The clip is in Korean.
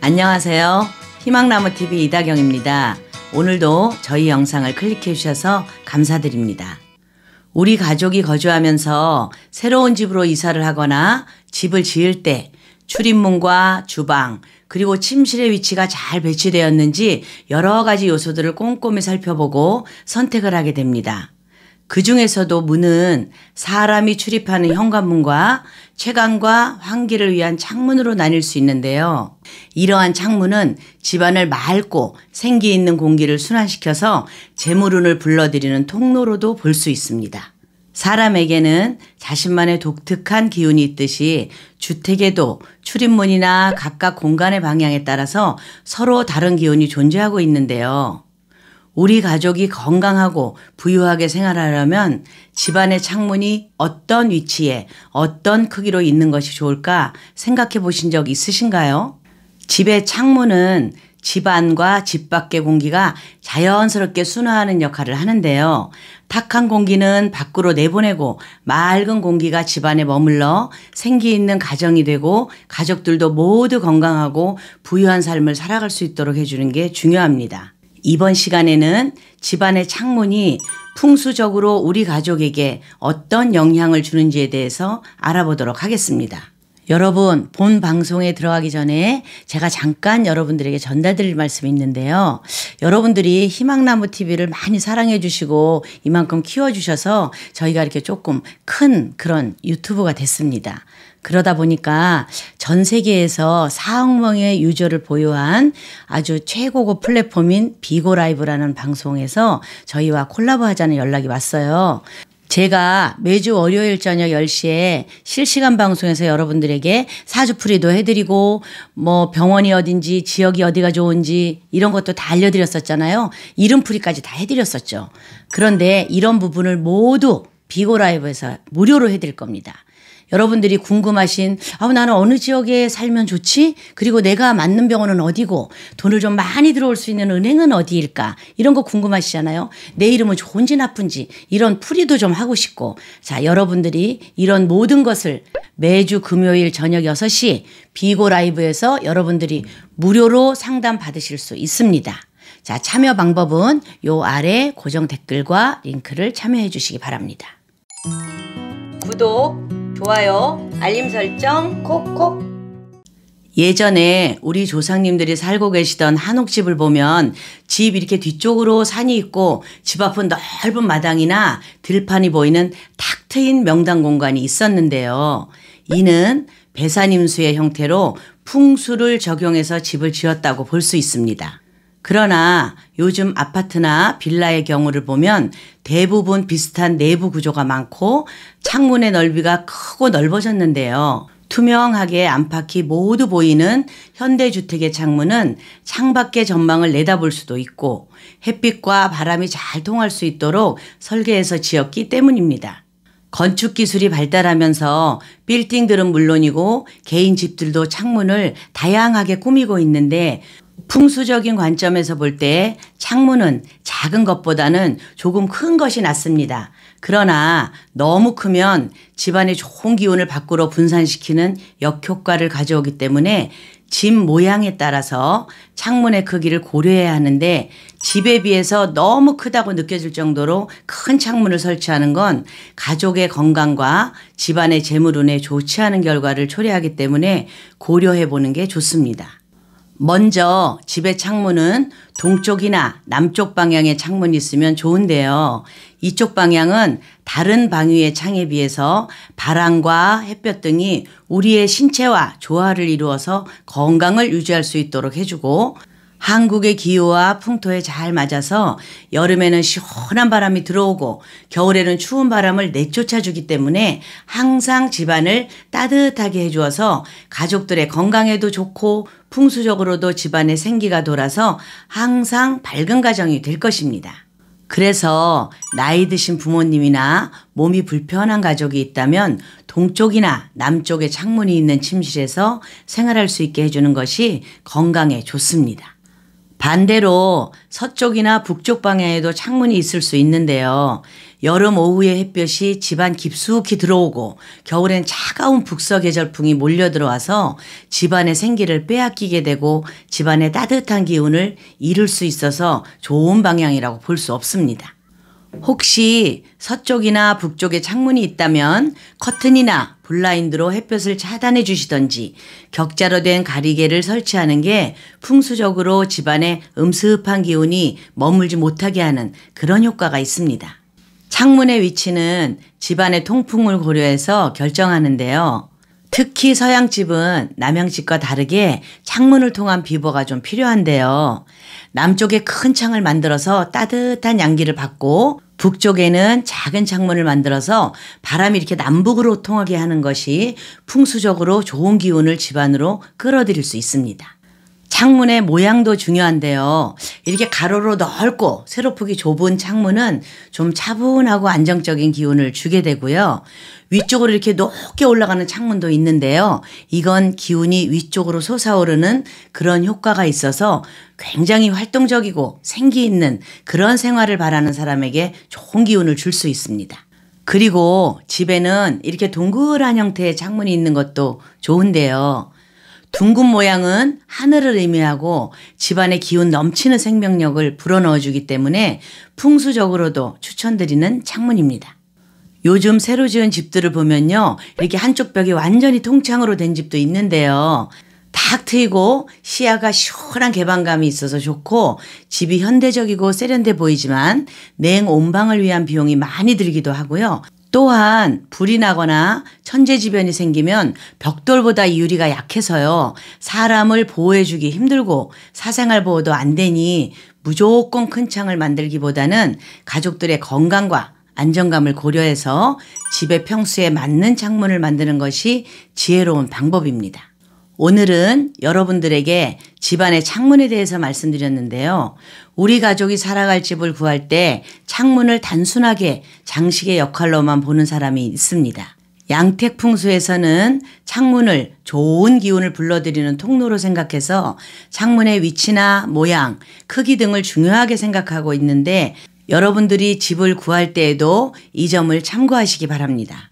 안녕하세요. 희망나무TV 이다경입니다. 오늘도 저희 영상을 클릭해 주셔서 감사드립니다. 우리 가족이 거주하면서 새로운 집으로 이사를 하거나 집을 지을 때 출입문과 주방 그리고 침실의 위치가 잘 배치되었는지 여러 가지 요소들을 꼼꼼히 살펴보고 선택을 하게 됩니다. 그 중에서도 문은 사람이 출입하는 현관문과 채광과 환기를 위한 창문으로 나뉠 수 있는데요. 이러한 창문은 집안을 맑고 생기 있는 공기를 순환시켜서 재물운을 불러들이는 통로로도 볼 수 있습니다. 사람에게는 자신만의 독특한 기운이 있듯이 주택에도 출입문이나 각각 공간의 방향에 따라서 서로 다른 기운이 존재하고 있는데요. 우리 가족이 건강하고 부유하게 생활하려면 집안의 창문이 어떤 위치에 어떤 크기로 있는 것이 좋을까 생각해 보신 적 있으신가요? 집의 창문은 집 안과 집 밖의 공기가 자연스럽게 순화하는 역할을 하는데요. 탁한 공기는 밖으로 내보내고 맑은 공기가 집안에 머물러 생기 있는 가정이 되고 가족들도 모두 건강하고 부유한 삶을 살아갈 수 있도록 해주는 게 중요합니다. 이번 시간에는 집안의 창문이 풍수적으로 우리 가족에게 어떤 영향을 주는지에 대해서 알아보도록 하겠습니다. 여러분, 본 방송에 들어가기 전에 제가 잠깐 여러분들에게 전달드릴 말씀이 있는데요. 여러분들이 희망나무TV를 많이 사랑해 주시고 이만큼 키워주셔서 저희가 이렇게 조금 큰 그런 유튜브가 됐습니다. 그러다 보니까 전 세계에서 4억 명의 유저를 보유한 아주 최고급 플랫폼인 비고라이브라는 방송에서 저희와 콜라보하자는 연락이 왔어요. 제가 매주 월요일 저녁 10시에 실시간 방송에서 여러분들에게 사주풀이도 해드리고 뭐 병원이 어딘지 지역이 어디가 좋은지 이런 것도 다 알려드렸었잖아요. 이름풀이까지 다 해드렸었죠. 그런데 이런 부분을 모두 비고라이브에서 무료로 해드릴 겁니다. 여러분들이 궁금하신 나는 어느 지역에 살면 좋지? 그리고 내가 맞는 병원은 어디고 돈을 좀 많이 들어올 수 있는 은행은 어디일까? 이런 거 궁금하시잖아요. 내 이름은 좋은지 나쁜지 이런 풀이도 좀 하고 싶고 자 여러분들이 이런 모든 것을 매주 금요일 저녁 6시 비고 라이브에서 여러분들이 무료로 상담 받으실 수 있습니다. 자 참여 방법은 요 아래 고정 댓글과 링크를 참여해 주시기 바랍니다. 구독 좋아요, 알림 설정 콕콕. 예전에 우리 조상님들이 살고 계시던 한옥집을 보면 집 이렇게 뒤쪽으로 산이 있고 집 앞은 넓은 마당이나 들판이 보이는 탁 트인 명당 공간이 있었는데요. 이는 배산임수의 형태로 풍수를 적용해서 집을 지었다고 볼 수 있습니다. 그러나 요즘 아파트나 빌라의 경우를 보면 대부분 비슷한 내부 구조가 많고 창문의 넓이가 크고 넓어졌는데요. 투명하게 안팎이 모두 보이는 현대주택의 창문은 창밖의 전망을 내다볼 수도 있고 햇빛과 바람이 잘 통할 수 있도록 설계해서 지었기 때문입니다. 건축 기술이 발달하면서 빌딩들은 물론이고 개인 집들도 창문을 다양하게 꾸미고 있는데 풍수적인 관점에서 볼 때 창문은 작은 것보다는 조금 큰 것이 낫습니다. 그러나 너무 크면 집안의 좋은 기운을 밖으로 분산시키는 역효과를 가져오기 때문에 집 모양에 따라서 창문의 크기를 고려해야 하는데 집에 비해서 너무 크다고 느껴질 정도로 큰 창문을 설치하는 건 가족의 건강과 집안의 재물운에 좋지 않은 결과를 초래하기 때문에 고려해 보는 게 좋습니다. 먼저 집의 창문은 동쪽이나 남쪽 방향의 창문이 있으면 좋은데요. 이쪽 방향은 다른 방위의 창에 비해서 바람과 햇볕 등이 우리의 신체와 조화를 이루어서 건강을 유지할 수 있도록 해주고 한국의 기후와 풍토에 잘 맞아서 여름에는 시원한 바람이 들어오고 겨울에는 추운 바람을 내쫓아 주기 때문에 항상 집안을 따뜻하게 해주어서 가족들의 건강에도 좋고 풍수적으로도 집안에 생기가 돌아서 항상 밝은 가정이 될 것입니다. 그래서 나이 드신 부모님이나 몸이 불편한 가족이 있다면 동쪽이나 남쪽에 창문이 있는 침실에서 생활할 수 있게 해주는 것이 건강에 좋습니다. 반대로 서쪽이나 북쪽 방향에도 창문이 있을 수 있는데요. 여름 오후의 햇볕이 집안 깊숙이 들어오고 겨울엔 차가운 북서 계절풍이 몰려 들어와서 집안의 생기를 빼앗기게 되고 집안의 따뜻한 기운을 잃을 수 있어서 좋은 방향이라고 볼 수 없습니다. 혹시 서쪽이나 북쪽에 창문이 있다면 커튼이나 블라인드로 햇볕을 차단해 주시던지 격자로 된 가리개를 설치하는 게 풍수적으로 집안에 음습한 기운이 머물지 못하게 하는 그런 효과가 있습니다. 창문의 위치는 집안의 통풍을 고려해서 결정하는데요. 특히 서양집은 남양집과 다르게 창문을 통한 비보가 좀 필요한데요. 남쪽에 큰 창을 만들어서 따뜻한 양기를 받고 북쪽에는 작은 창문을 만들어서 바람이 이렇게 남북으로 통하게 하는 것이 풍수적으로 좋은 기운을 집안으로 끌어들일 수 있습니다. 창문의 모양도 중요한데요. 이렇게 가로로 넓고 세로폭이 좁은 창문은 좀 차분하고 안정적인 기운을 주게 되고요. 위쪽으로 이렇게 높게 올라가는 창문도 있는데요. 이건 기운이 위쪽으로 솟아오르는 그런 효과가 있어서 굉장히 활동적이고 생기 있는 그런 생활을 바라는 사람에게 좋은 기운을 줄 수 있습니다. 그리고 집에는 이렇게 동그란 형태의 창문이 있는 것도 좋은데요. 둥근 모양은 하늘을 의미하고 집안에 기운 넘치는 생명력을 불어넣어 주기 때문에 풍수적으로도 추천드리는 창문입니다. 요즘 새로 지은 집들을 보면요. 이렇게 한쪽 벽이 완전히 통창으로 된 집도 있는데요. 탁 트이고 시야가 시원한 개방감이 있어서 좋고 집이 현대적이고 세련돼 보이지만 냉온방을 위한 비용이 많이 들기도 하고요. 또한 불이 나거나 천재지변이 생기면 벽돌보다 이 유리가 약해서요. 사람을 보호해주기 힘들고 사생활 보호도 안 되니 무조건 큰 창을 만들기보다는 가족들의 건강과 안정감을 고려해서 집의 평수에 맞는 창문을 만드는 것이 지혜로운 방법입니다. 오늘은 여러분들에게 집안의 창문에 대해서 말씀드렸는데요. 우리 가족이 살아갈 집을 구할 때 창문을 단순하게 장식의 역할로만 보는 사람이 있습니다. 양택 풍수에서는 창문을 좋은 기운을 불러들이는 통로로 생각해서 창문의 위치나 모양, 크기 등을 중요하게 생각하고 있는데 여러분들이 집을 구할 때에도 이 점을 참고하시기 바랍니다.